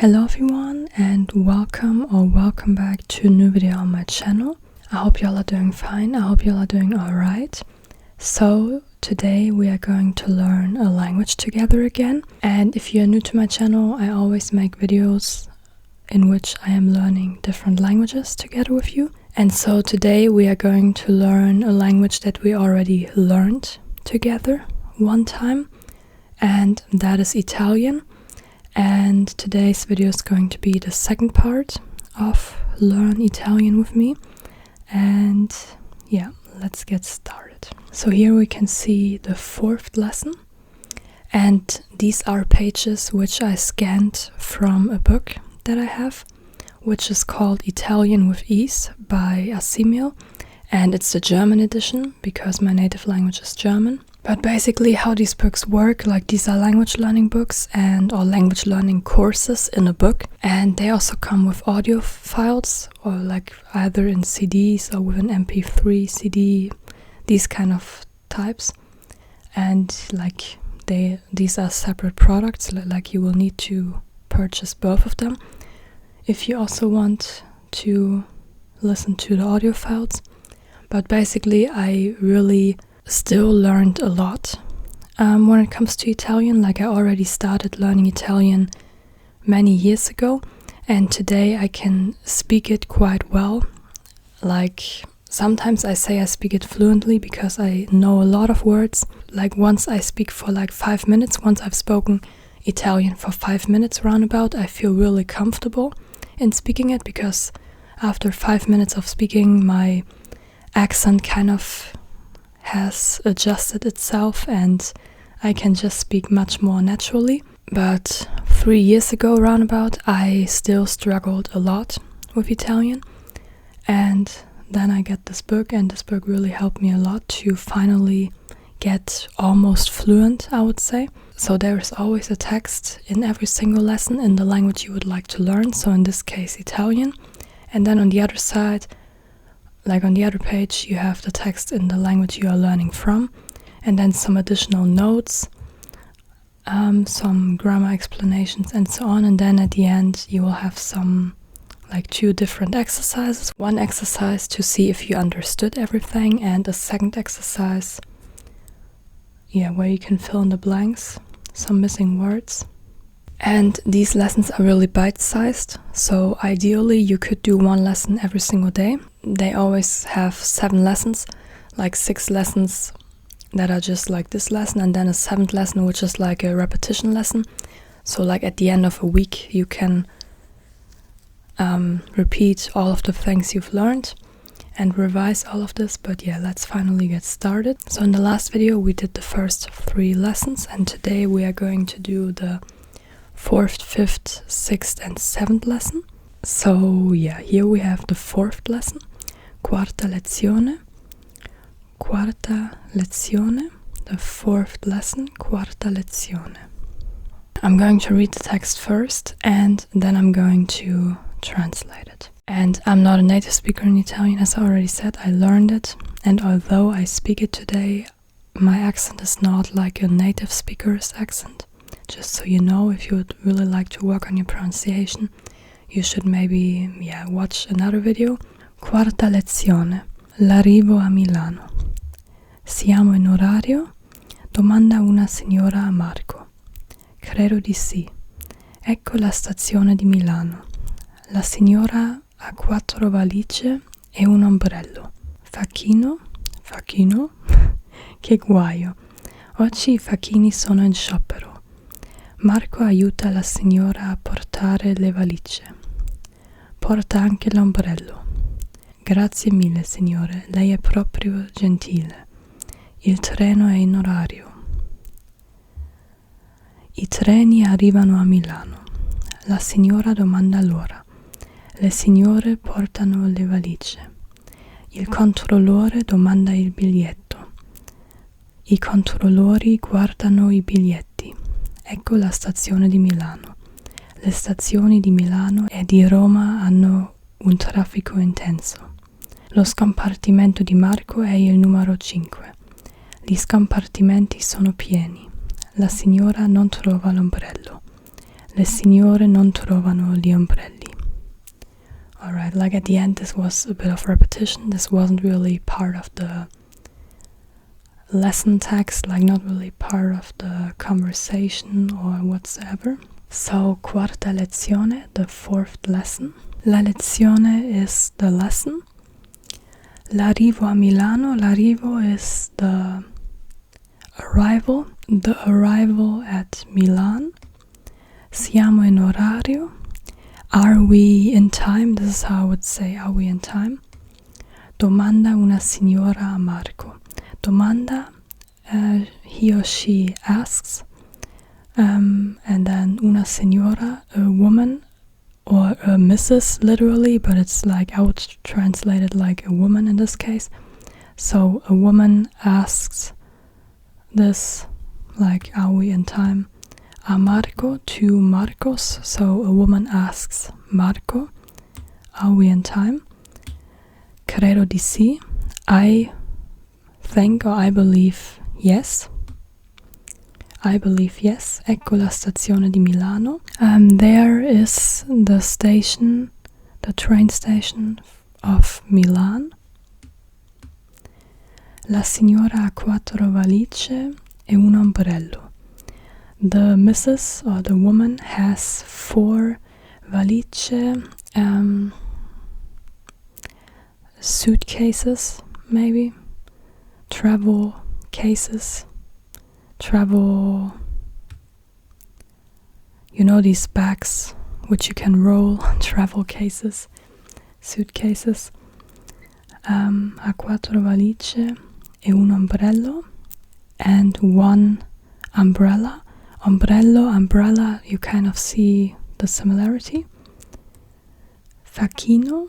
Hello everyone and welcome back to a new video on my channel. I hope y'all are doing fine. I hope y'all are doing alright. So today we are going to learn a language together again. And if you're new to my channel, I always make videos in which I am learning different languages together with you. And so today we are going to learn a language that we already learned together one time, and that is Italian. And today's video is going to be the second part of Learn Italian with me. And yeah, let's get started. So here we can see the fourth lesson. And these are pages which I scanned from a book that I have, which is called Italian with Ease by Assimil. And it's the German edition because my native language is German. But basically how these books work, like these are language learning books or language learning courses in a book. And they also come with audio files, or like either in CDs or with an MP3 CD, these kind of types. And like these are separate products, like you will need to purchase both of them if you also want to listen to the audio files. But basically I really still learned a lot when it comes to Italian. Like I already started learning Italian many years ago, and today I can speak it quite well. Like sometimes I say I speak it fluently because I know a lot of words. Like once I speak for like 5 minutes, once I've spoken Italian for 5 minutes roundabout, I feel really comfortable in speaking it, because after 5 minutes of speaking my accent kind of has adjusted itself and I can just speak much more naturally. But 3 years ago roundabout I still struggled a lot with Italian, and then I get this book, and this book really helped me a lot to finally get almost fluent, I would say. So there is always a text in every single lesson in the language you would like to learn, so in this case Italian. And then on the other side, like on the other page, you have the text in the language you are learning from, and then some additional notes, some grammar explanations and so on. And then at the end you will have some, like 2 different exercises. One exercise to see if you understood everything, and a second exercise, where you can fill in the blanks, some missing words. And these lessons are really bite-sized, so ideally you could do 1 lesson every single day. They always have 7 lessons, like 6 lessons that are just like this lesson, and then a 7th lesson which is like a repetition lesson. So like at the end of a week you can repeat all of the things you've learned and revise all of this. But yeah, let's finally get started. So in the last video we did the first 3 lessons, and today we are going to do the 4th, 5th, 6th and 7th lesson. So yeah, here we have the 4th lesson. Quarta lezione, the 4th lesson, quarta lezione. I'm going to read the text first and then I'm going to translate it. And I'm not a native speaker in Italian, as I already said. I learned it, and although I speak it today, my accent is not like a native speaker's accent. Just so you know, if you would really like to work on your pronunciation, you should maybe watch another video. Quarta lezione. L'arrivo a Milano. Siamo in orario? Domanda una signora a Marco. Credo di sì. Ecco la stazione di Milano. La signora ha 4 valigie e un ombrello. Facchino? Che guaio. Oggi i facchini sono in sciopero. Marco aiuta la signora a portare le valigie. Porta anche l'ombrello. Grazie mille, signore, lei è proprio gentile. Il treno è in orario. I treni arrivano a Milano. La signora domanda l'ora. Le signore portano le valigie. Il controllore domanda il biglietto. I controllori guardano i biglietti. Ecco la stazione di Milano. Le stazioni di Milano e di Roma hanno un traffico intenso. Lo scompartimento di Marco è il numero 5. Gli scompartimenti sono pieni. La signora non trova l'ombrello. Le signore non trovano gli ombrelli. Alright, like at the end this was a bit of repetition. This wasn't really part of the lesson text, like not really part of the conversation or whatsoever. So, quarta lezione, the fourth lesson. La lezione is the lesson. L'arrivo a Milano. L'arrivo is the arrival. The arrival at Milan. Siamo in orario. Are we in time? This is how I would say, are we in time? Domanda una signora a Marco. Domanda, he or she asks. And then una signora, a woman, or a Mrs. literally, but it's like, I would translate it like a woman in this case. So a woman asks this, like, are we in time? A Marco to Marcos, so a woman asks Marco, are we in time? Credo di sì, I think or I believe yes. I believe yes. Ecco la stazione di Milano. There is the station, the train station of Milan. La signora ha 4 valigie e un ombrello. The Mrs. or the woman has 4 valigie, suitcases, maybe, travel cases, travel, you know, these bags which you can roll, travel cases, suitcases. Ha 4 valigie e un ombrello, and 1 umbrella. Umbrella, you kind of see the similarity. Facchino,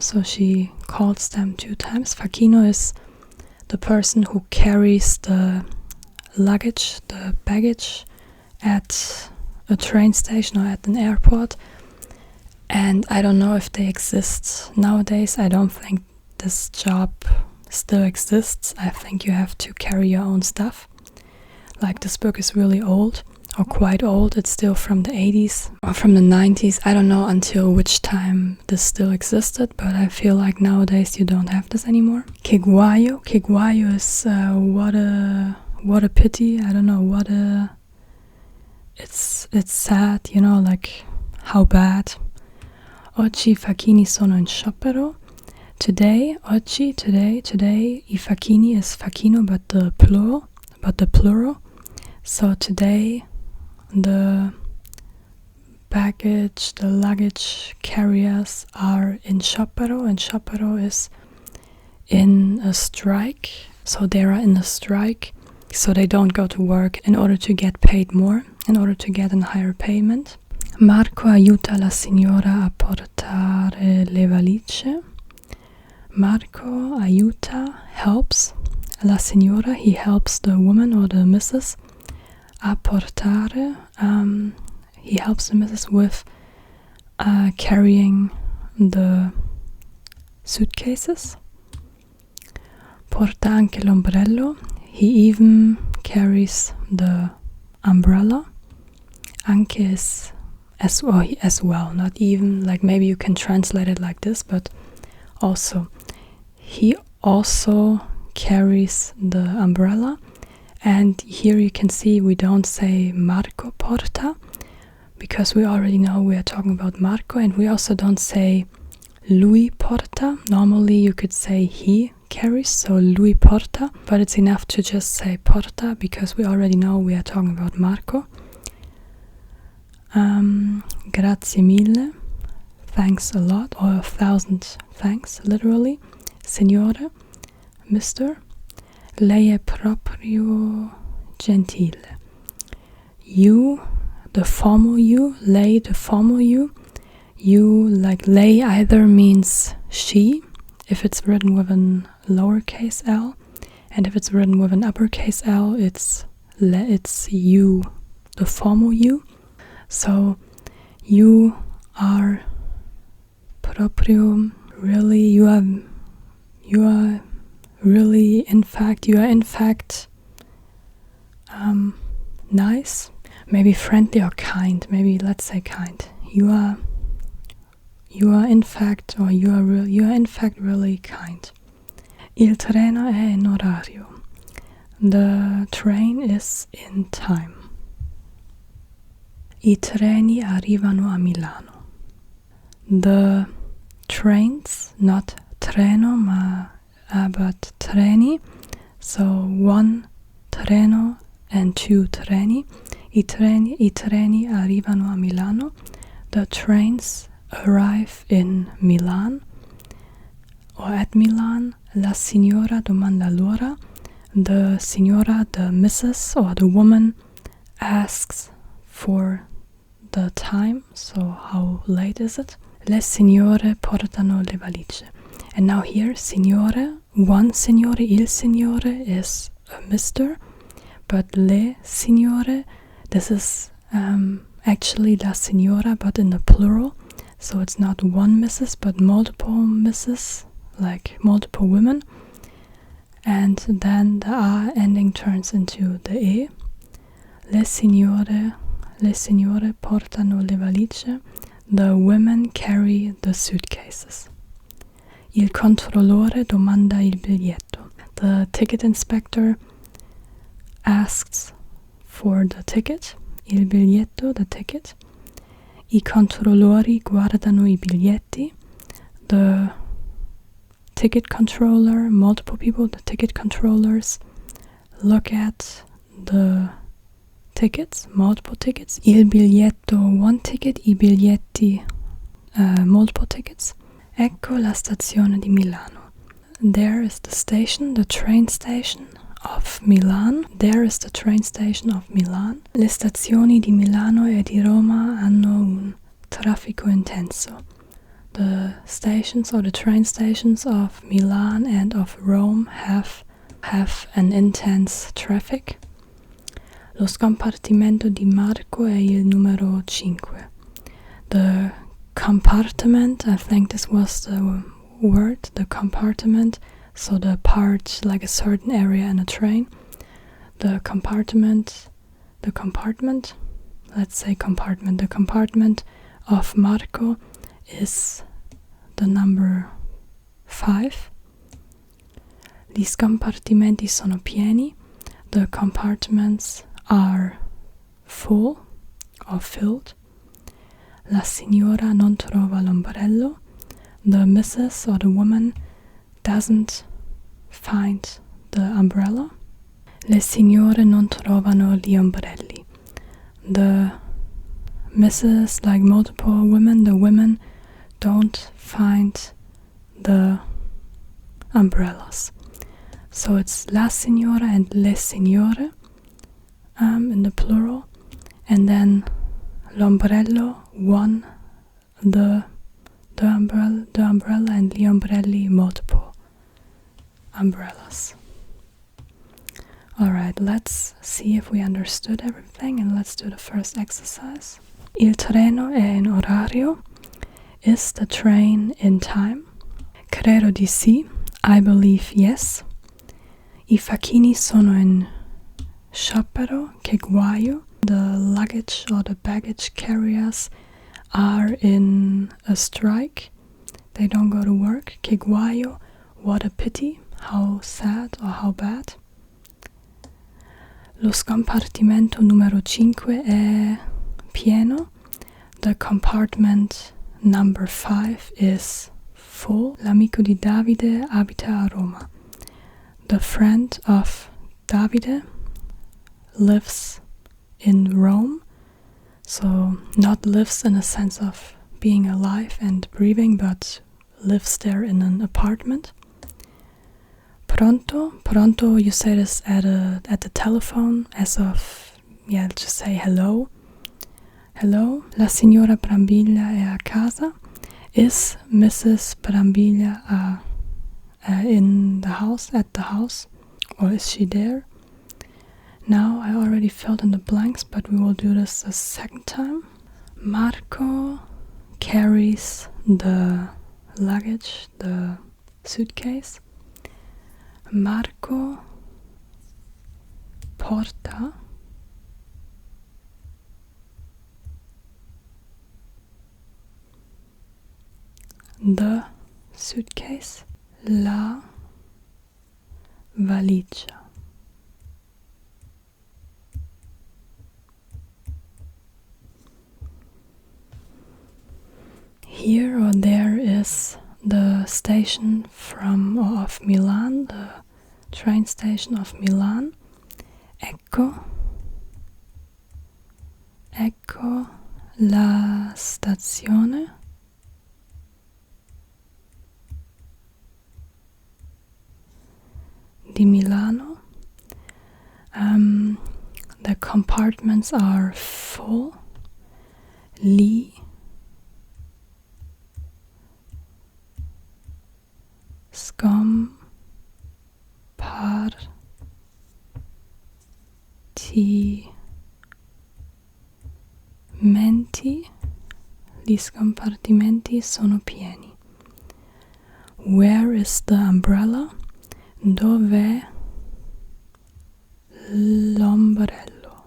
so she calls them 2 times. Facchino is the person who carries the luggage, the baggage at a train station or at an airport. And I don't know if they exist nowadays. I don't think this job still exists. I think you have to carry your own stuff. Like, this book is really old, or quite old. It's still from the 80s or from the 90s. I don't know until which time this still existed, but I feel like nowadays you don't have this anymore. Che guaio is what a pity. I don't know, it's sad, you know, like how bad. Oggi i facchini sono in sciopero. Today, oggi, today, I facchini is facchino, but the plural. So today, the baggage, the luggage carriers are in sciopero, and sciopero is in a strike. So they are in a strike, so they don't go to work in order to get paid more, in order to get a higher payment. Marco aiuta la signora a portare le valigie. Marco aiuta, helps. La signora, he helps the woman or the Mrs. A portare, he helps the Mrs. with carrying the suitcases. Porta anche l'ombrello, he even carries the umbrella. Anche is as well, not even, like maybe you can translate it like this, but also, he also carries the umbrella. And here you can see we don't say Marco porta, because we already know we are talking about Marco, and we also don't say lui porta. Normally you could say he carries, so lui porta, but it's enough to just say porta because we already know we are talking about Marco. Grazie mille, thanks a lot, or 1,000 thanks, literally. Signore, Mr. Lei è proprio gentile. You, the formal you, lei, the formal you. You, like lei, either means she, if it's written with an lowercase l, and if it's written with an uppercase L, it's you, the formal you. So you are proprio, really, you are really, in fact, nice, maybe friendly or kind. Maybe let's say kind. You are in fact really kind. Il treno è in orario. The train is in time. I treni arrivano a Milano. The trains, not treno, but treni. So one treno and two treni. I treni arrivano a Milano. The trains arrive in Milan or at Milan. La signora domanda l'ora. The signora, the missus or the woman, asks for the time, so how late is it? Le signore portano le valigie. And now here, signore, one signore, il signore is a mister, but le signore, this is actually la signora, but in the plural, so it's not one missus, but multiple misses, like multiple women. And then the A ending turns into the E. Le signore portano le valigie. The women carry the suitcases. Il controllore domanda il biglietto. The ticket inspector asks for the ticket. Il biglietto, the ticket. I controllori guardano I biglietti. The ticket controller, multiple people, the ticket controllers look at the tickets, multiple tickets. Il biglietto, one ticket, I biglietti, multiple tickets. Ecco la stazione di Milano. There is the station, the train station of Milan. There is the train station of Milan. Le stazioni di Milano e di Roma hanno un traffico intenso. The stations or the train stations of Milan and of Rome have an intense traffic. Lo scompartimento di Marco è il numero 5. The compartment, I think this was the word, the compartment, so the part, like a certain area in a train. The compartment, let's say compartment. The compartment of Marco is the number 5. Gli scompartimenti sono pieni. The compartments are full or filled. La signora non trova l'ombrello. The missus or the woman doesn't find the umbrella. Le signore non trovano gli ombrelli. The missus, like multiple women, the women don't find the umbrellas. So it's la signora and le signore in the plural, and then l'ombrello, one, the umbrella, and gli ombrelli, multiple umbrellas. Alright, let's see if we understood everything, and let's do the first exercise. Il treno è in orario. Is the train in time? Credo di sì. I believe yes. I facchini sono in sciopero. Che guaio. The luggage or the baggage carriers are in a strike. They don't go to work. Che guaio. What a pity. How sad or how bad. Lo scompartimento numero 5 è pieno. The compartment number 5 is full. L'amico di Davide abita a Roma. The friend of Davide lives in Rome. So not lives in a sense of being alive and breathing, but lives there in an apartment. Pronto, you say this at the telephone as of, just say hello. Hello, la signora Brambilla è a casa. Is Mrs. Brambilla in the house, at the house, or is she there? Now I already filled in the blanks, but we will do this a second time. Marco carries the luggage, the suitcase. Marco porta the suitcase, la valigia. Here or there is the station from or of Milan, the train station of Milan. Ecco la stazione di Milano. The compartments are full. Li gli scompartimenti sono pieni. Where is the umbrella? Dov'è l'ombrello?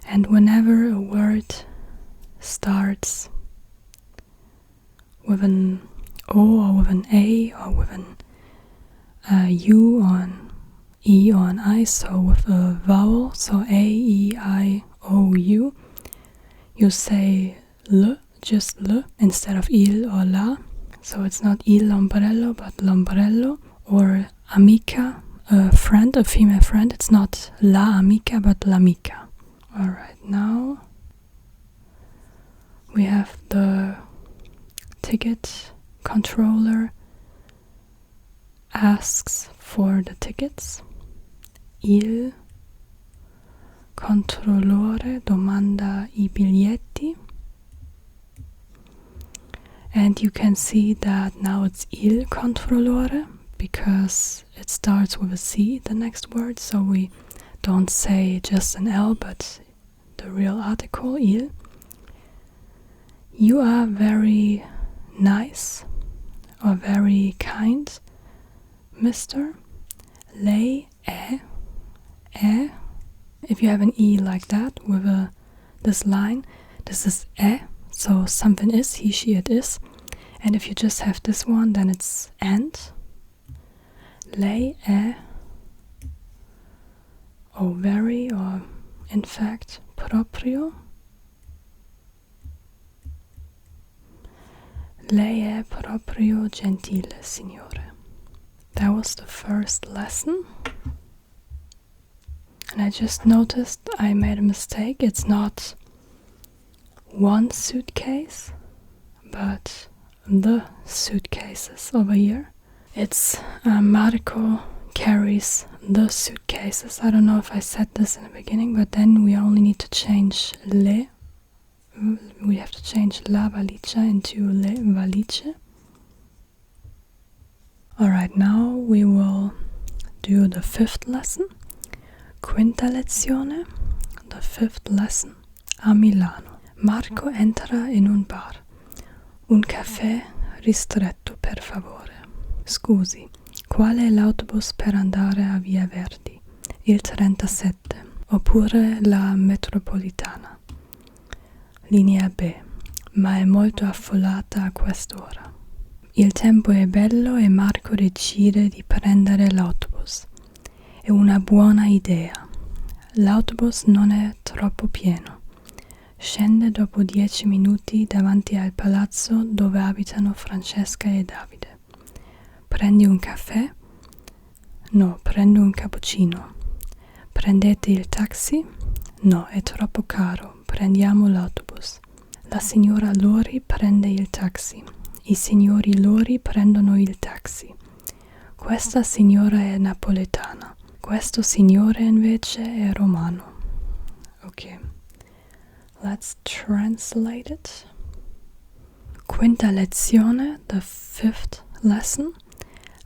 And whenever a word starts with an O or with an A or with an U or an E or an I, so with a vowel, so A, E, I, O, U, you say L, just L, instead of il or la. So it's not il ombrello, but l'ombrello. Or amica, a friend, a female friend, it's not la amica, but l'amica. Alright, now we have the ticket controller asks for the tickets. Il controllore domanda I biglietti. And you can see that now it's il controllore because it starts with a C, the next word, so we don't say just an L, but the real article, il. You are very nice or very kind, Mr. Lei è. If you have an E like that with this line, this is è, so something is, he, she, it is. And if you just have this one, then it's and. Lei è, or very, or in fact, proprio. Lei è proprio gentile, signore. That was the first lesson. And I just noticed I made a mistake. It's not one suitcase, but the suitcases over here. It's Marco carries the suitcases. I don't know if I said this in the beginning, but then we only need to change le. We have to change la valigia into le valigie. Alright, now we will do the fifth lesson. Quinta lezione, the fifth lesson, a Milano. Marco entra in un bar. Un caffè ristretto, per favore. Scusi, qual è l'autobus per andare a Via Verdi? Il 37, oppure la metropolitana? Linea B, ma è molto affollata a quest'ora. Il tempo è bello e Marco decide di prendere l'autobus. È una buona idea. L'autobus non è troppo pieno. Scende dopo 10 minuti davanti al palazzo dove abitano Francesca e Davide. Prendi un caffè? No, prendo un cappuccino. Prendete il taxi? No, è troppo caro. Prendiamo l'autobus. La signora Lori prende il taxi. I signori Lori prendono il taxi. Questa signora è napoletana. Questo signore invece è romano. Ok. Let's translate it. Quinta lezione, the fifth lesson.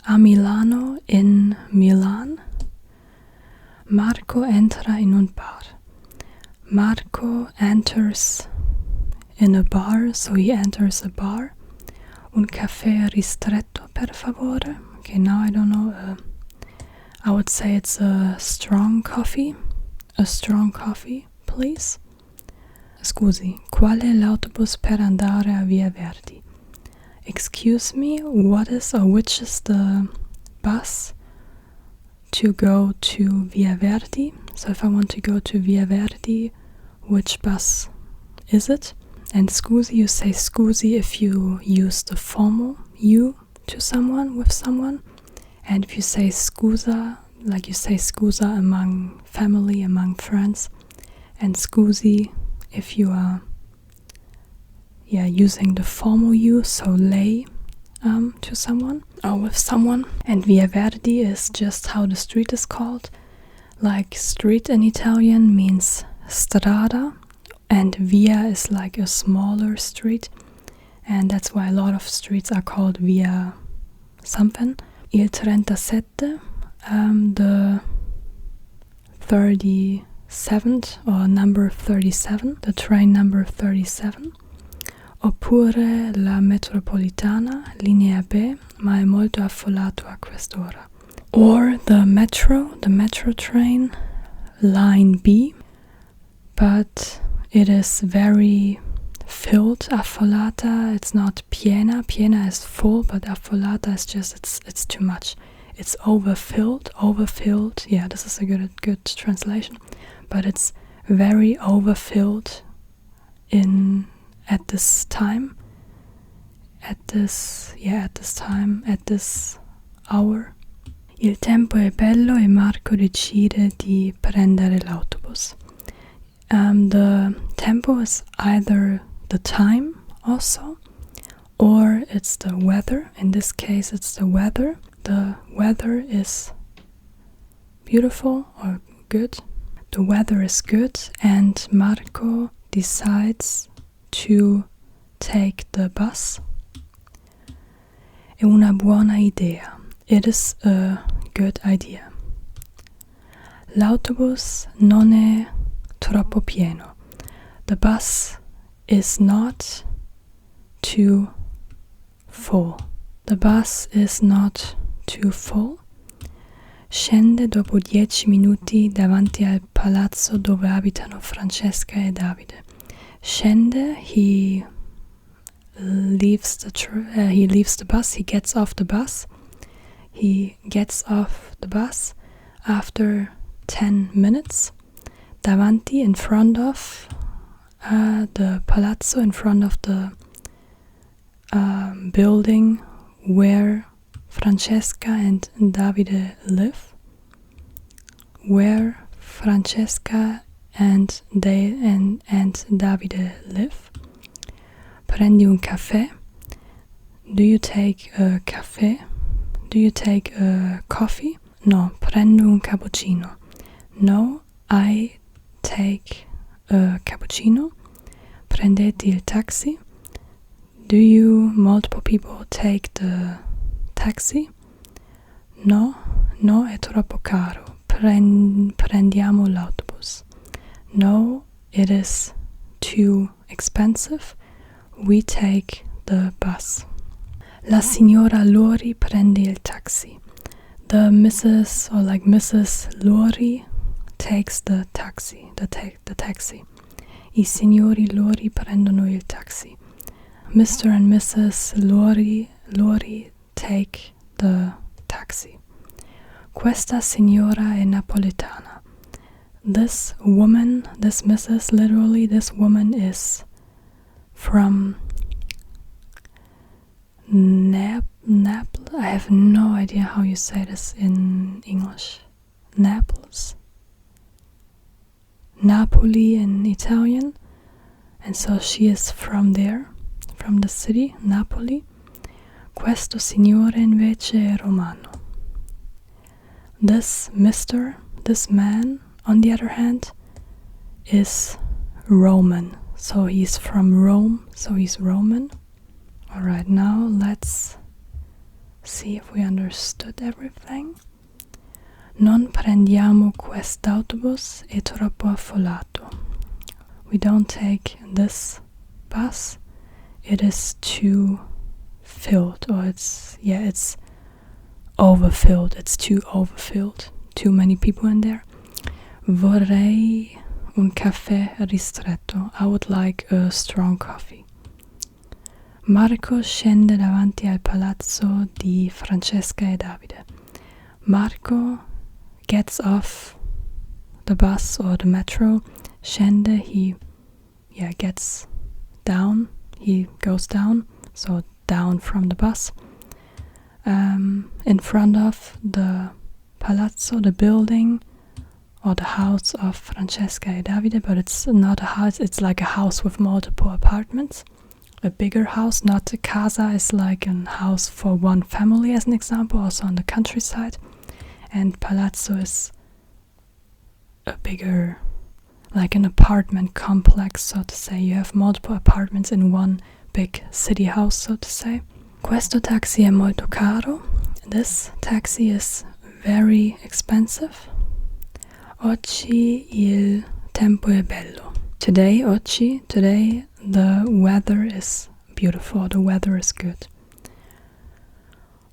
A Milano, in Milan. Marco entra in un bar. Marco enters in a bar, so he enters a bar. Un caffè ristretto, per favore. Okay, now I don't know. I would say it's a strong coffee. A strong coffee, please? Scusi, qual è l'autobus per andare a Via Verdi? Excuse me, what is or which is the bus to go to Via Verdi? So if I want to go to Via Verdi, which bus is it? And scusi, you say scusi if you use the formal you to someone, with someone. And if you say scusa, like you say scusa among family, among friends. And scusi if you are using the formal you, so lei, to someone or with someone. And Via Verdi is just how the street is called. Like street in Italian means strada, and via is like a smaller street, and that's why a lot of streets are called via something. Il 37, the 37th, or number 37, the train number 37. Oppure la metropolitana, linea B, ma è molto affollato a quest'ora. Or the metro train, line B, but it is very filled. Affollata, it's not piena. Piena is full, but affollata is just, it's too much. It's overfilled. Yeah, this is a good translation. But it's very overfilled at this hour. Il tempo è bello e Marco decide di prendere l'autobus. The tempo is either the time also, or it's the weather. In this case, it's the weather. The weather is beautiful or good. The weather is good, and Marco decides to take the bus. È una buona idea. It is a good idea. L'autobus non è troppo pieno. The bus is not too full. The bus is not too full. Scende dopo 10 minuti davanti al palazzo dove abitano Francesca e Davide. Scende, he leaves the bus, he gets off the bus. He gets off the bus after 10 minutes. Davanti, in front of the palazzo, in front of the building where Francesca and Davide live. Where Francesca and Davide live. Prendi un caffè. Do you take a caffè? Do you take a coffee? No, prendo un cappuccino. No, I take a cappuccino. Prendete il taxi. Do you, multiple people, take the taxi? No, è troppo caro. Prendiamo l'autobus. No, it is too expensive. We take the bus. La signora Lori prende il taxi. The Mrs. Lori takes the taxi. The taxi. I signori Lori prendono il taxi. Mr. and Mrs. Lori take the taxi. Questa signora è napoletana. This woman, this Mrs. literally, this woman is from Naples. I have no idea how you say this in English. Naples. Napoli in Italian. And so she is from there, from the city, Napoli. Questo signore invece è romano. This man, on the other hand, is Roman. So he's from Rome, so he's Roman. Alright, now let's see if we understood everything. Non prendiamo quest'autobus, è troppo affollato. We don't take this bus, it is too filled, or it's overfilled, it's too overfilled, too many people in there. Vorrei un caffè ristretto. I would like a strong coffee. Marco scende davanti al palazzo di Francesca e Davide. Marco gets off the bus or the metro. Scende, he gets down. He goes down, so down from the bus. In front of the palazzo, the building or the house of Francesca e Davide, but it's not a house, it's like a house with multiple apartments. A bigger house, not a casa, is like a house for one family as an example, also on the countryside. And palazzo is a bigger, like an apartment complex, so to say. You have multiple apartments in one big city house, so to say. Questo taxi è molto caro. This taxi is very expensive. Oggi il tempo è bello. Today, the weather is beautiful, the weather is good.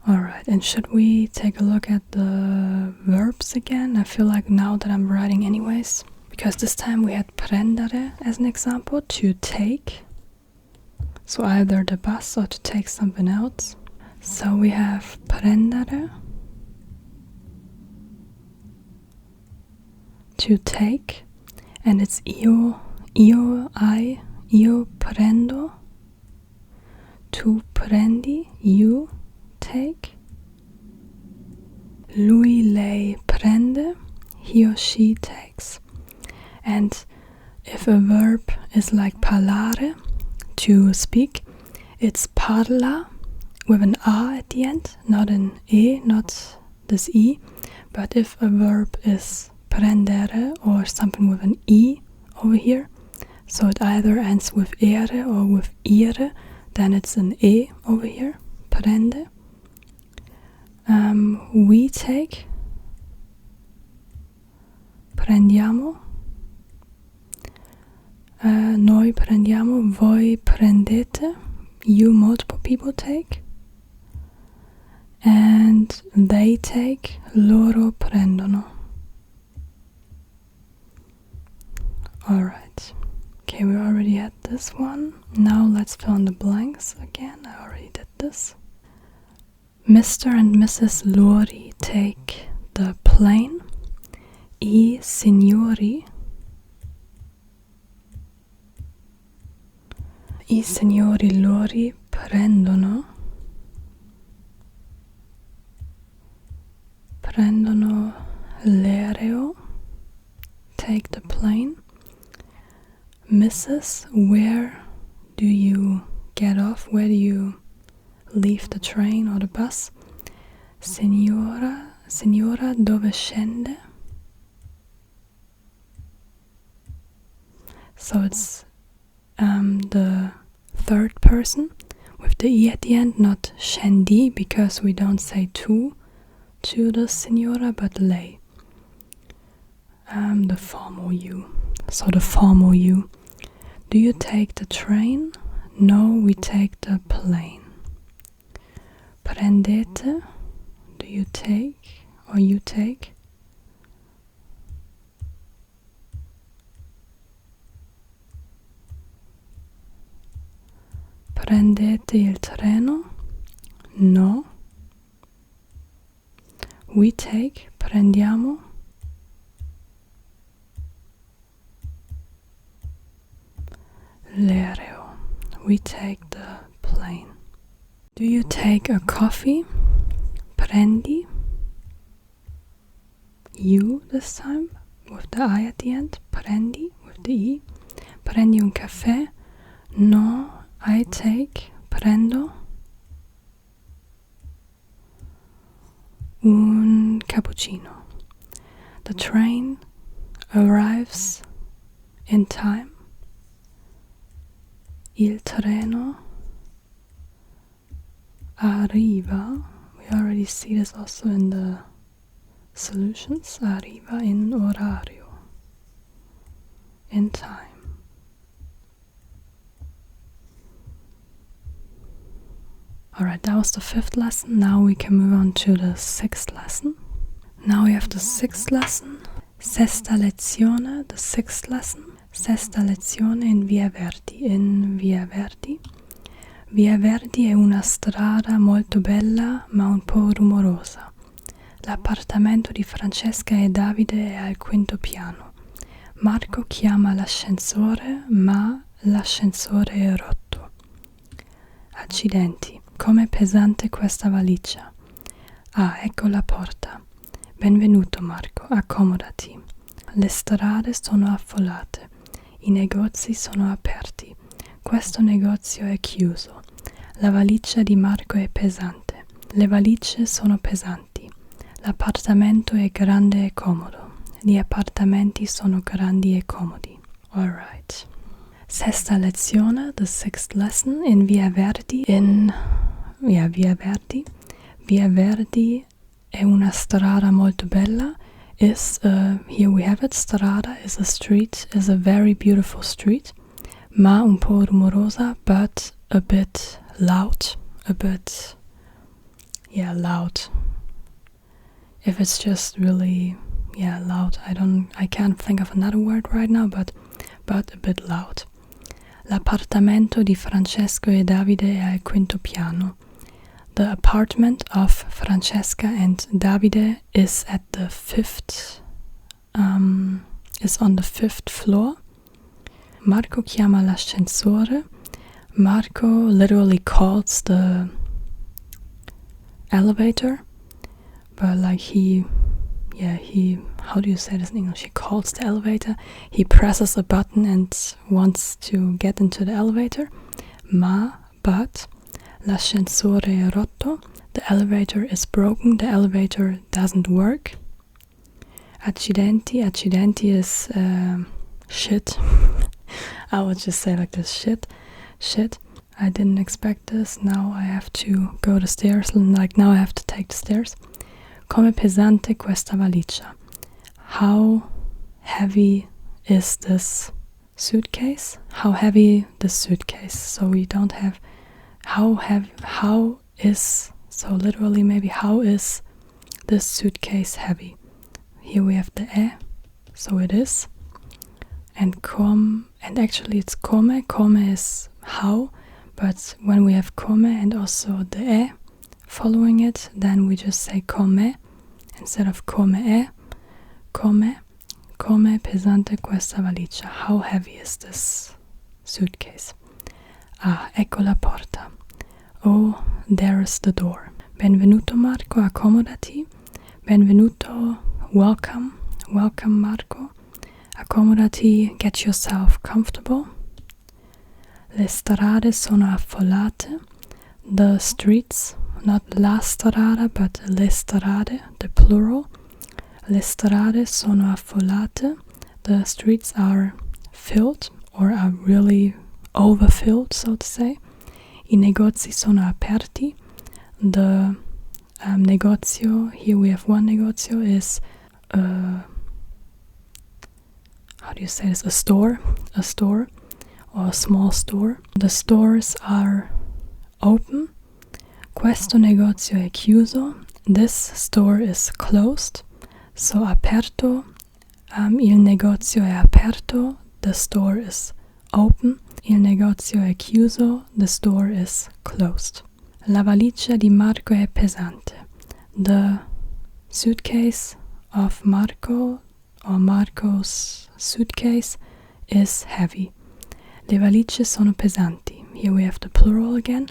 Alright, and should we take a look at the verbs again? I feel like now that I'm writing anyways, because this time we had prendere as an example, to take. So either the bus or to take something else. So we have prendere, to take, and it's io prendo, tu prendi, you take, lui, lei prende, he or she takes. And if a verb is like parlare, to speak, it's parla with an a at the end, not an e, not this e. But if a verb is prendere or something with an e over here, so it either ends with ere or with ire, then it's an e over here, prende. We take, prendiamo. Noi prendiamo, voi prendete, you, multiple people take, and they take, loro prendono. Alright, okay, we already had this one. Now let's fill in the blanks again. I already did this. Mr. and Mrs. Lori take the plane. I signori Lori prendono l'aereo, take the plane. Mrs., where do you get off? Where do you leave the train or the bus? Signora, dove scende? So it's the third person with the e at the end, not scendi, because we don't say to the signora, but lei. The formal you. So the formal you. Do you take the train? No, we take the plane. Prendete, do you take or you take? Prendete il treno? No. We take, prendiamo. L'aereo. We take the plane. Do you take a coffee? Prendi. You this time, with the I at the end. Prendi, with the E. Prendi un caffè? No, I take, prendo. Un cappuccino. The train arrives in time. Il treno arriva. We already see this also in the solutions. Arriva in orario. In time. Alright, that was the 5th lesson. Now we can move on to the 6th lesson. Now we have the 6th lesson. Sesta lezione, the sixth lesson. Sesta lezione in Via Verdi. In Via Verdi. Via Verdi è una strada molto bella ma un po' rumorosa. L'appartamento di Francesca e Davide è al quinto piano. Marco chiama l'ascensore ma l'ascensore è rotto. Accidenti, com'è pesante questa valigia. Ah, ecco la porta. Benvenuto Marco, accomodati. Le strade sono affollate, i negozi sono aperti, questo negozio è chiuso. La valigia di Marco è pesante, le valigie sono pesanti, l'appartamento è grande e comodo, gli appartamenti sono grandi e comodi. Alright. Sesta lezione, the sixth lesson in Via Verdi. Via Verdi. Via Verdi è una strada molto bella. Here we have it. Strada is a street, is a very beautiful street. Ma un po' rumorosa, but a bit loud. Loud. If it's just really, loud. I can't think of another word right now, but a bit loud. L'appartamento di Francesco e Davide è al quinto piano. The apartment of Francesca and Davide is at the is on the fifth floor. Marco chiama l'ascensore. Marco literally calls the elevator, but like he, how do you say this in English? He calls the elevator. He presses a button and wants to get into the elevator. But l'ascensore è rotto. The elevator is broken. The elevator doesn't work. Accidenti. Accidenti is shit. I would just say like this, shit. I didn't expect this. Now I have to go the stairs. Like now I have to take the stairs. Come pesante questa valigia. How heavy is this suitcase? How heavy the suitcase? So we don't have how is, so literally maybe how is this suitcase heavy? Here we have the so it is. And actually it's come. Come is how, but when we have come and also the following it, then we just say come instead of come pesante questa valigia. How heavy is this suitcase? Ah, ecco la porta. Oh, there is the door. Benvenuto Marco, accomodati. Benvenuto, welcome Marco. Accomodati, get yourself comfortable. Le strade sono affollate. The streets, not la strada, but le strade, the plural. Le strade sono affollate. The streets are filled or are really overfilled, so to say. I negozi sono aperti. The negozio, here we have one negozio, is how do you say this? A store or a small store. The stores are open. Questo negozio è chiuso. This store is closed. So aperto, il negozio è aperto. The store is open. Il negozio è chiuso. The store is closed. La valigia di Marco è pesante. The suitcase of Marco, or Marco's suitcase, is heavy. Le valigie sono pesanti. Here we have the plural again.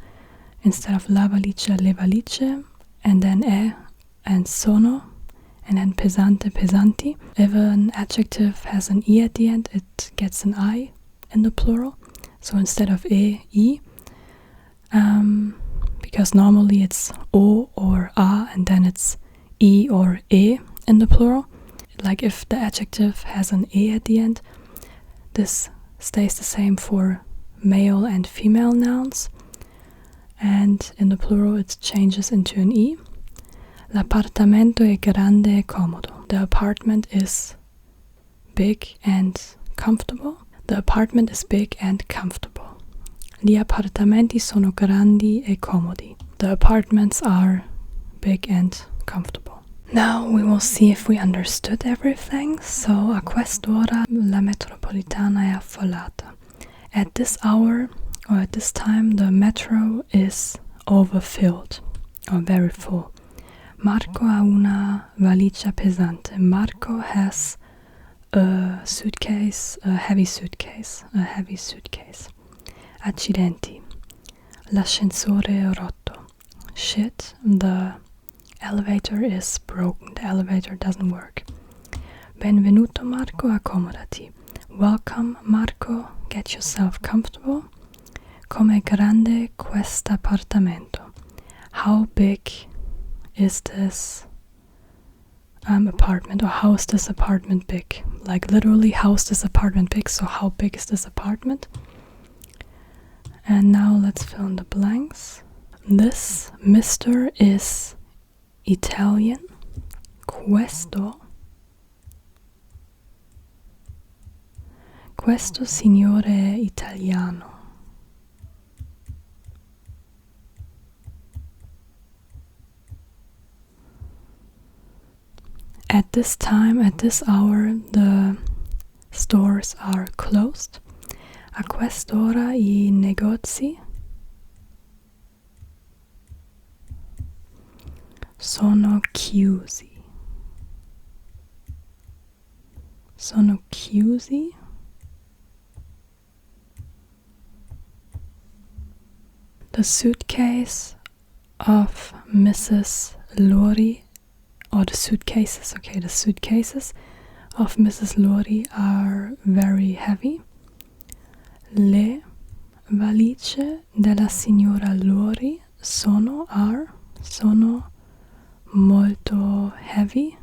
Instead of la valigia, le valigie, and then and sono, and then pesante, pesanti. If an adjective has an e at the end, it gets an I in the plural. So instead of I, because normally it's o or a, and then it's I or e in the plural. Like if the adjective has an e at the end, this stays the same for male and female nouns. And in the plural it changes into an e. L'appartamento è grande e comodo. The apartment is big and comfortable. The apartment is big and comfortable. Gli appartamenti sono grandi e comodi. The apartments are big and comfortable. Now we will see if we understood everything. So, a quest'ora la metropolitana è affollata. At this hour, or at this time, the metro is overfilled, or very full. Marco ha una valigia pesante. Marco has a suitcase, a heavy suitcase. Accidenti. L'ascensore è rotto. Shit, the elevator is broken. The elevator doesn't work. Benvenuto Marco, accomodati. Welcome Marco, get yourself comfortable. Com'è grande quest'appartamento? How big is this apartment, or how is this apartment big? Like literally, how is this apartment big? So how big is this apartment? And now let's fill in the blanks. This Mr. is Italian. Questo signore è italiano. At this time, at this hour, the stores are closed. A quest'ora I negozi sono chiusi. Sono chiusi. The suitcase of Mrs. Lori, or the suitcases of Mrs. Lori are very heavy. Le valigie della signora Lori sono molto heavy.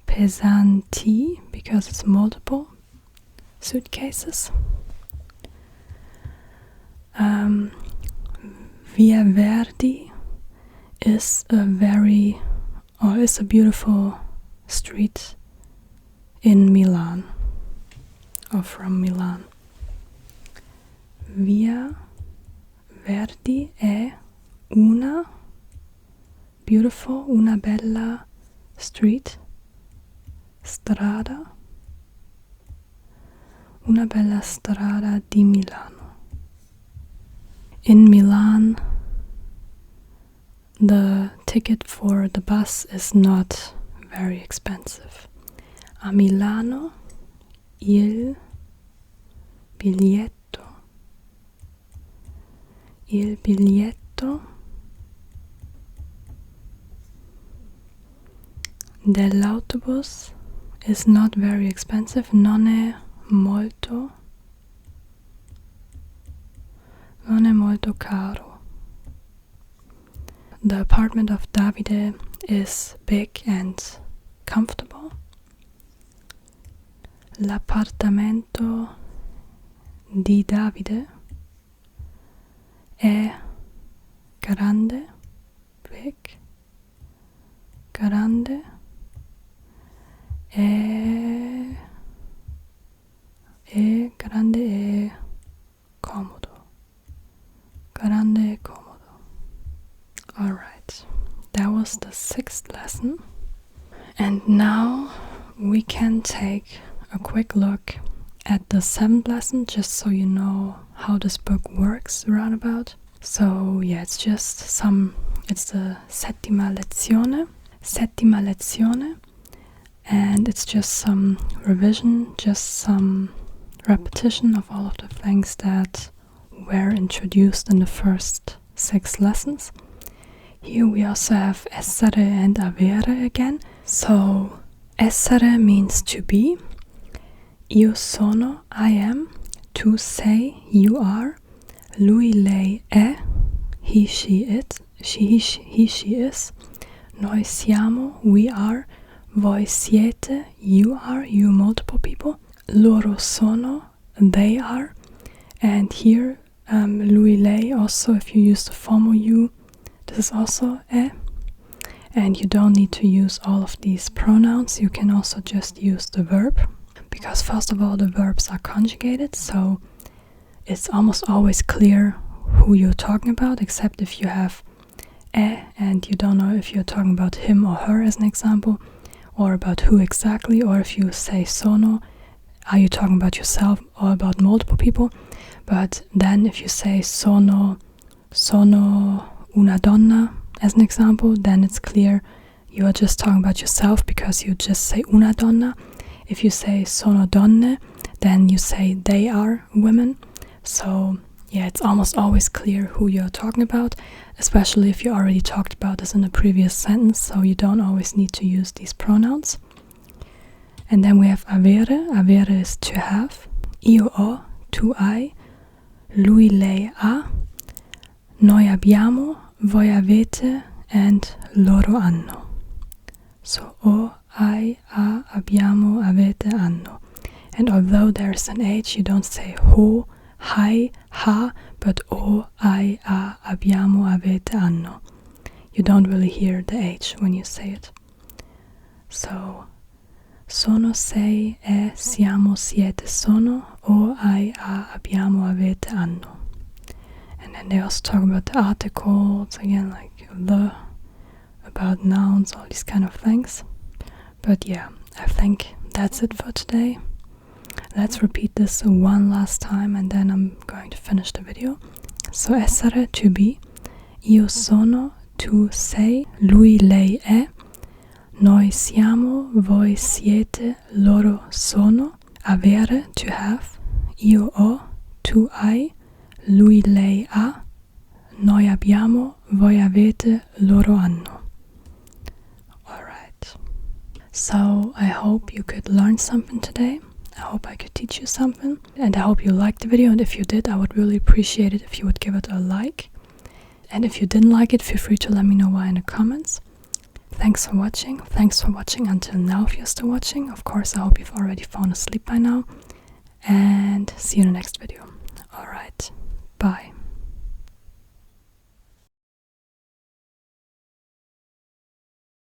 Pesanti, because it's multiple suitcases. Via Verdi is a beautiful street in Milan, or from Milan. Via Verdi è una bella street, una bella strada di Milano. In Milan, the ticket for the bus is not very expensive. A Milano, il biglietto dell'autobus is not very expensive. Non è molto caro. The apartment of Davide is big and comfortable. L'appartamento di Davide è grande, big, grande, è grande e comodo. Grande e comodo. Alright, that was the 6th lesson. And now we can take a quick look at the 7th lesson, just so you know how this book works roundabout. So yeah, it's the settima lezione, and it's just some revision, just some repetition of all of the things that were introduced in the first 6 lessons. Here we also have essere and avere again. So essere means to be. Io sono, I am. Tu sei, you are. Lui, lei è. He, she, it. He, she is. Noi siamo, we are. Voi siete, you are, you multiple people. Loro sono, they are. And here, lui, lei, also if you use the formal you, this is also è. And you don't need to use all of these pronouns. You can also just use the verb, because first of all the verbs are conjugated, so it's almost always clear who you're talking about, except if you have and you don't know if you're talking about him or her as an example, or about who exactly, or if you say sono, are you talking about yourself or about multiple people? But then if you say sono una donna as an example, then it's clear you are just talking about yourself because you just say una donna. If you say sono donne, then you say they are women. So yeah, it's almost always clear who you're talking about, especially if you already talked about this in a previous sentence, so you don't always need to use these pronouns. And then we have avere. Avere is to have. Io ho, tu hai, lui lei ha, noi abbiamo, voi avete, and loro hanno. So o, hai, ha, abbiamo, avete, hanno. And although there's an H, you don't say ho, hai, ha, but o, hai, ha, abbiamo, avete, hanno. You don't really hear the H when you say it. So, sono, sei, siamo, siete, sono, o, hai, ha, abbiamo, avete, hanno. And then they also talk about the articles, again, like the, about nouns, all these kind of things. But yeah, I think that's it for today. Let's repeat this one last time and then I'm going to finish the video. So essere, to be. Io sono, tu sei, lui lei è, noi siamo, voi siete, loro sono. Avere, to have. Io ho, tu hai, lui lei ha, noi abbiamo, voi avete, loro hanno. Alright. So I hope you could learn something today. I hope I could teach you something, and I hope you liked the video, and if you did, I would really appreciate it if you would give it a like. And if you didn't like it, feel free to let me know why in the comments. Thanks for watching. Thanks for watching until now if you're still watching. Of course, I hope you've already fallen asleep by now. And see you in the next video. Alright,